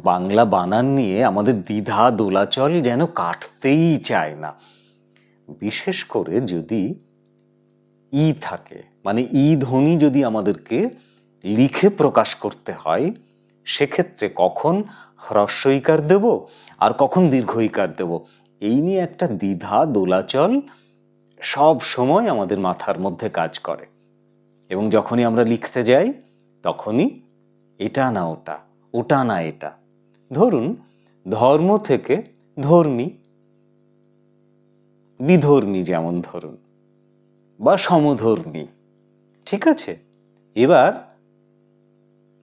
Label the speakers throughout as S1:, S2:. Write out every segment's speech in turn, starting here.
S1: বাংলা বানান নিয়ে আমাদের দ্বিধা দোলাচল যেন কাটতেই চায় না। বিশেষ করে যদি ই থাকে, মানে ই ধ্বনি যদি আমাদেরকে লিখে প্রকাশ করতে হয়, সেক্ষেত্রে কখন হ্রস্ব ইকার দেব আর কখন দীর্ঘ ইকার দেব, এই নিয়ে একটা দ্বিধা দোলাচল সব সময় আমাদের মাথার মধ্যে কাজ করে। এবং যখনই আমরা লিখতে যাই তখনই এটা না ওটা, ওটা না এটা। ধরুন ধর্ম থেকে ধর্মী, বিধর্মী যেমন ধরুন, বা সমধর্মী, ঠিক আছে? এবার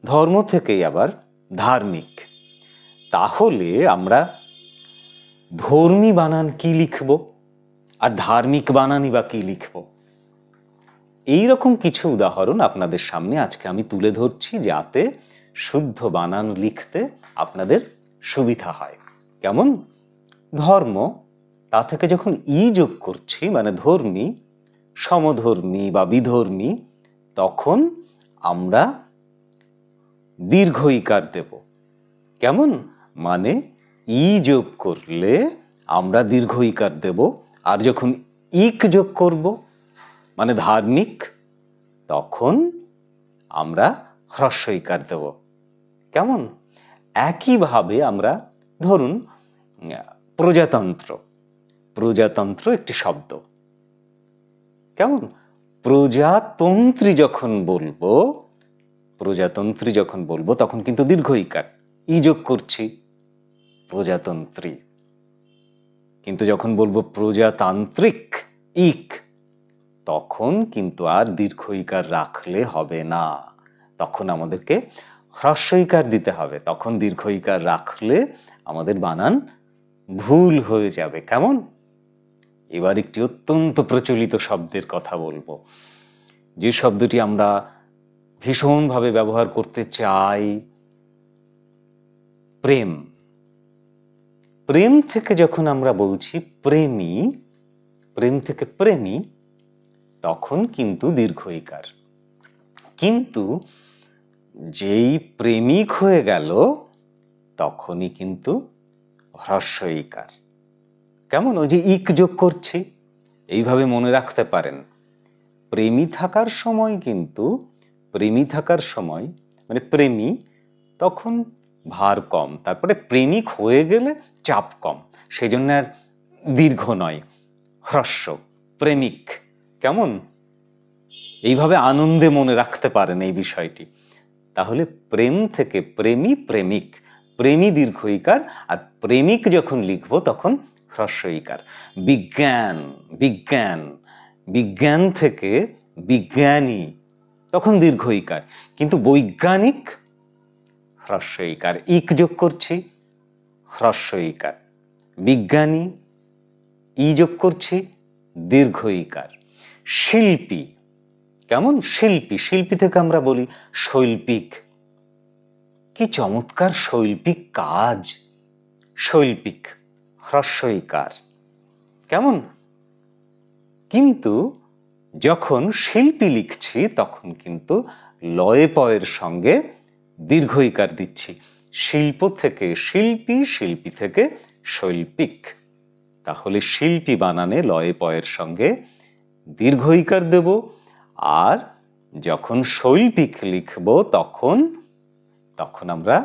S1: ধর্ম থেকেই আবার ধার্মিক। তাহলে আমরা ধর্মী বানান কি লিখব আর ধার্মিক বানানই বা কি লিখব? এইরকম কিছু উদাহরণ আপনাদের সামনে আজকে আমি তুলে ধরছি, যাতে শুদ্ধ বানান লিখতে আপনাদের সুবিধা হয়। কেমন? ধর্ম, তা থেকে যখন ই যোগ করছি, মানে ধর্মী, সমধর্মী বা বিধর্মী, তখন আমরা দীর্ঘ ইকার দেব। কেমন? মানে ই যোগ করলে আমরা দীর্ঘ ইকার দেব, আর যখন ইক যোগ করব, মানে ধার্মিক, তখন আমরা হ্রস্ব ইকার দেব। কেমন? একইভাবে আমরা ধরুন প্রজাতন্ত্র, প্রজাতন্ত্র একটি শব্দ। কেমন? প্রজাতন্ত্রী যখন বলবো, প্রজাতন্ত্রী যখন বলবো তখন কিন্তু দীর্ঘ ইকার, ই যোগ করছি, প্রজাতন্ত্রী। কিন্তু যখন বলবো প্রজাতান্ত্রিক, ইক, তখন কিন্তু আর দীর্ঘ ইকার রাখলে হবে না, তখন আমাদেরকে হ্রস্ব ইকার দিতে হবে। তখন দীর্ঘ ইকার রাখলে আমাদের বানান ভুল হয়ে যাবে। কেমন? এবার একটি অত্যন্ত প্রচলিত শব্দের কথা বলবো, যে শব্দটি আমরা ভীষণভাবে ব্যবহার করতে চাই, প্রেম। প্রেম থেকে যখন আমরা বলছি প্রেমী, প্রেম থেকে প্রেমী, তখন কিন্তু দীর্ঘ ইকার। কিন্তু যেই প্রেমিক হয়ে গেল তখনই কিন্তু হ্রস্ব ইকার। কেমন? ওই যে ইক যোগ করছি, এইভাবে মনে রাখতে পারেন। প্রেমী থাকার সময় কিন্তু, প্রেমী থাকার সময় মানে প্রেমী, তখন ভার কম, তারপরে প্রেমিক হয়ে গেলে চাপ কম, সেই জন্য আর দীর্ঘ নয়, হ্রস্ব, প্রেমিক। কেমন? এইভাবে আনন্দে মনে রাখতে পারেন এই বিষয়টি। তাহলে প্রেম থেকে প্রেমী, প্রেমিক, প্রেমী দীর্ঘ ইকার, আর প্রেমিক যখন লিখবো তখন হ্রস্ব ইকার। বিজ্ঞান, বিজ্ঞান, বিজ্ঞান থেকে বিজ্ঞানী, তখন দীর্ঘ ইকার। কিন্তু বৈজ্ঞানিক, হ্রস্ব ইকার, ইক যোগ করছি, হ্রস্ব ইকার। বিজ্ঞানী, ই যোগ করছি, দীর্ঘ ইকার। শিল্পী, কেমন? শিল্পী, শিল্পী থেকে আমরা বলি শৈল্পিক। কি চমৎকার শৈল্পিক কাজ, শৈল্পিক, হ্রস্ব ইকার। কেমন? কিন্তু যখন শিল্পী লিখছি তখন কিন্তু লয়ে পয়ের সঙ্গে দীর্ঘ ইকার দিচ্ছি। শিল্প থেকে শিল্পী, শিল্পী থেকে শৈল্পিক। তাহলে শিল্পী বানানে লয়ে পয়ের সঙ্গে দীর্ঘ ইকার দেব, আর যখন শৈল্পিক লিখব তখন তখন আমরা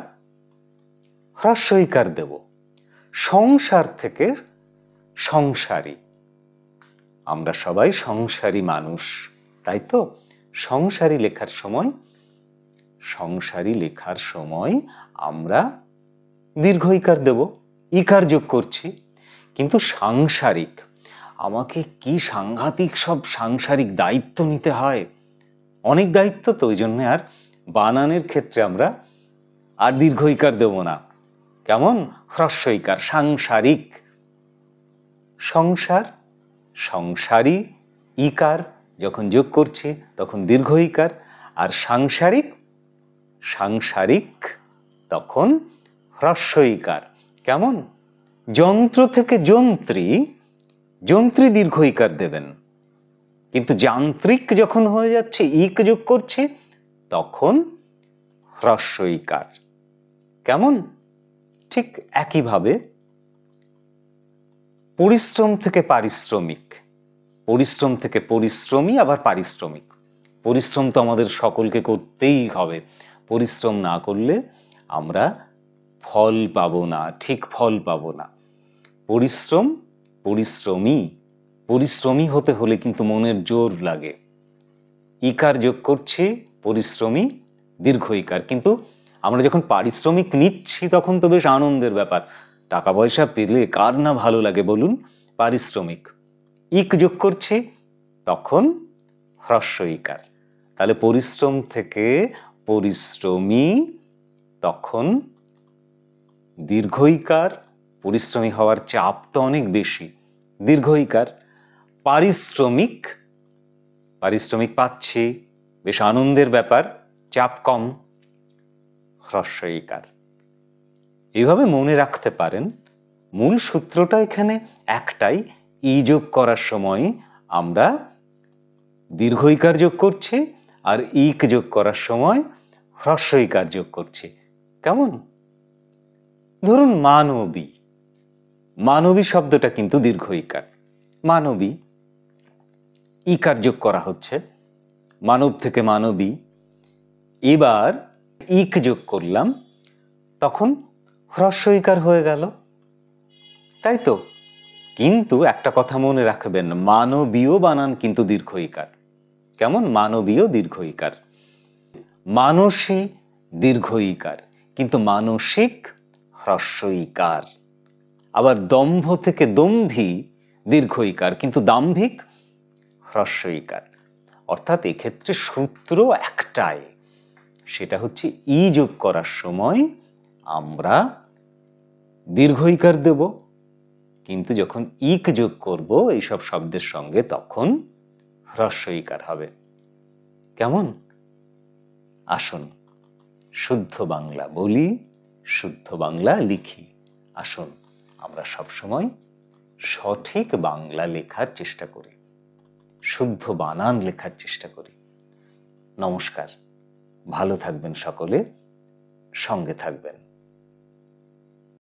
S1: হ্রস্ব ইকার দেব। সংসার থেকে সংসারী, আমরা সবাই সংসারী মানুষ, তাই তো? সংসারী লেখার সময়, সংসারী লেখার সময় আমরা দীর্ঘ ইকার দেব, ইকার যোগ করছি। কিন্তু সাংসারিক, আমাকে কি সাংঘাতিক সব সাংসারিক দায়িত্ব নিতে হয়, অনেক দায়িত্ব, তো ওই জন্য আর বানানের ক্ষেত্রে আমরা আর দীর্ঘ ইকার দেব না। কেমন? হ্রস্ব ইকার, সাংসারিক। সংসার, সংসারী, ইকার যখন যোগ করছি তখন দীর্ঘ ইকার, আর সাংসারিক, সাংসারিক, তখন হ্রস্ব ইকার। কেমন? যন্ত্র থেকে যন্ত্রী, যন্ত্রী দীর্ঘ ইকার দেবেন, কিন্তু যান্ত্রিক যখন হয়ে যাচ্ছে, ইক যোগ করছি, তখন হ্রস্ব ইকার। কেমন? ঠিক একইভাবে পরিশ্রম থেকে পারিশ্রমিক, পরিশ্রম থেকে পরিশ্রমী, আবার পারিশ্রমিক। পরিশ্রম তো আমাদের সকলকে করতেই হবে, পরিশ্রম না করলে আমরা ফল পাবো না, ঠিক ফল পাবো না। পরিশ্রম, পরিশ্রমী, পরিশ্রমী হতে হলে কিন্তু মনের জোর লাগে। ইকার যোগ করছি, পরিশ্রমী, দীর্ঘ ইকার। কিন্তু আমরা যখন পারিশ্রমিক নিচ্ছি তখন তো বেশ আনন্দের ব্যাপার, টাকা পয়সা পেলে কার না ভালো লাগে বলুন। পারিশ্রমিক, ইক যোগ করছি তখন হ্রস্ব ইকার। তাহলে পরিশ্রম থেকে পরিশ্রমী, তখন দীর্ঘ ইকার। পরিশ্রমী হওয়ার চাপ তো অনেক বেশি, দীর্ঘ ইকার। পারিশ্রমিক, পারিশ্রমিক পাচ্ছি, বেশ আনন্দের ব্যাপার, চাপ কম, হ্রস্ব ইকার। এইভাবে মনে রাখতে পারেন। মূল সূত্রটা এখানে একটাই, ই যোগ করার সময় আমরা দীর্ঘ ইকার যোগ করছি, আর ইক যোগ করার সময় হ্রস্ব ইকার যোগ করছি। কেমন? ধরুন মানবী, মানবী শব্দটা কিন্তু দীর্ঘ ইকার। মানবী, ইকার যোগ করা হচ্ছে, মানব থেকে মানবী। এবার ইক যোগ করলাম, তখন হ্রস্ব ইকার হয়ে গেল, তাই তো? কিন্তু একটা কথা মনে রাখবেন, মানবীয় বানান কিন্তু দীর্ঘ ইকার। কেমন? মানবীয় দীর্ঘ ইকার। মানসী দীর্ঘ ইকার, কিন্তু মানসিক হ্রস্ব ইকার। আবার দম্ভ থেকে দম্ভী দীর্ঘ ইকার, কিন্তু দাম্ভিক হ্রস্ব ইকার। অর্থাৎ এক্ষেত্রে সূত্র একটাই, সেটা হচ্ছে ই যোগ করার সময় আমরা দীর্ঘ ইকার দেব, কিন্তু যখন ইক যোগ করব এইসব শব্দের সঙ্গে তখন হ্রস্ব ইকার হবে। কেমন? আসুন শুদ্ধ বাংলা বলি, শুদ্ধ বাংলা লিখি। আসুন আমরা সবসময় সঠিক বাংলা লেখার চেষ্টা করি, শুদ্ধ বানান লেখার চেষ্টা করি। নমস্কার, ভালো থাকবেন সকলে, সঙ্গে থাকবেন।